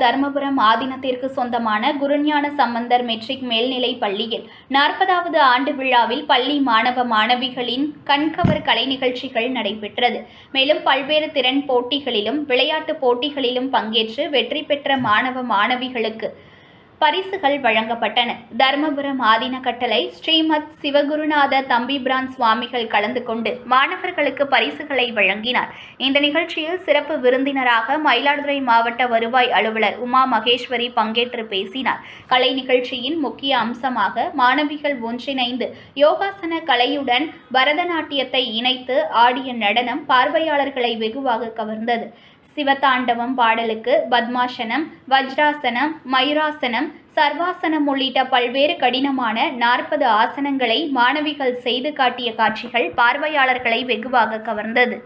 தருமபுரம் ஆதீனத்திற்கு சொந்தமான குருஞான சம்பந்தர் மெட்ரிக் மேல்நிலைப் பள்ளியில் 40வது ஆண்டு விழாவில் பள்ளி மாணவ மாணவிகளின் கண்கவர் கலை நிகழ்ச்சிகள் நடைபெற்றது. மேலும் பல்வேறு திறன் போட்டிகளிலும் விளையாட்டுப் போட்டிகளிலும் பங்கேற்று வெற்றி பெற்ற மாணவ மாணவிகளுக்கு பரிசுகள் வழங்கப்பட்டன. தருமபுரம் ஆதீன கட்டளை ஸ்ரீமத் சிவகுருநாத தம்பிபிரான் சுவாமிகள் கலந்து கொண்டு மாணவர்களுக்கு பரிசுகளை வழங்கினார். இந்த நிகழ்ச்சியில் சிறப்பு விருந்தினராக மயிலாடுதுறை மாவட்ட வருவாய் அலுவலர் உமா மகேஸ்வரி பங்கேற்று பேசினார். கலை நிகழ்ச்சியின் முக்கிய அம்சமாக மாணவிகள் ஒன்றிணைந்து யோகாசன கலையுடன் பரதநாட்டியத்தை இணைத்து ஆடிய நடனம் பார்வையாளர்களை வெகுவாக கவர்ந்தது. சிவதாண்டவம் பாடலுக்கு பத்மாசனம், வஜ்ராசனம், மயூராசனம், சர்வாசனம் உள்ளிட்ட பல்வேறு கடினமான 40 ஆசனங்களை மாணவிகள் செய்து காட்டிய காட்சிகள் பார்வையாளர்களை வெகுவாக கவர்ந்தது.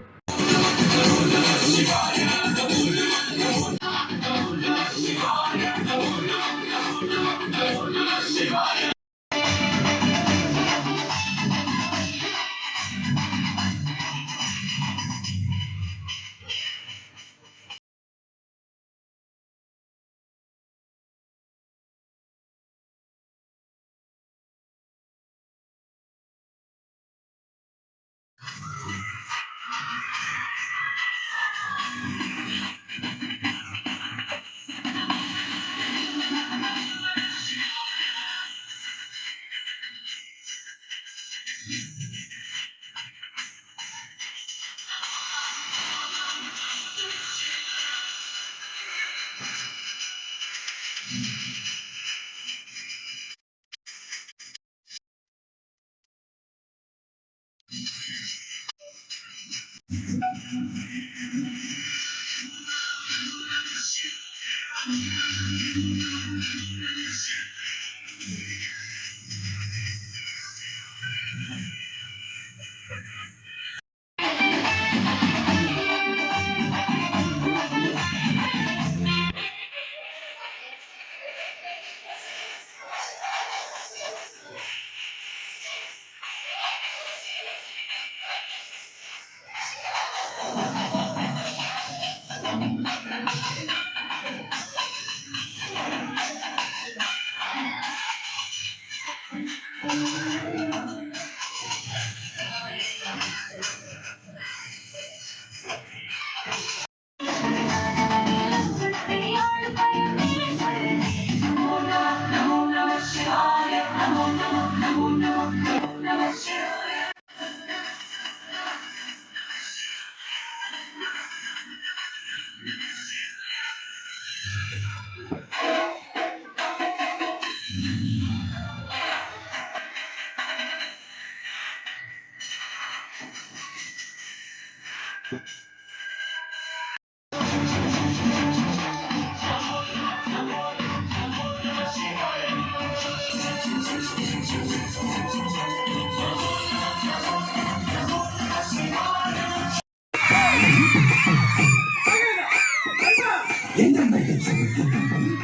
என்ன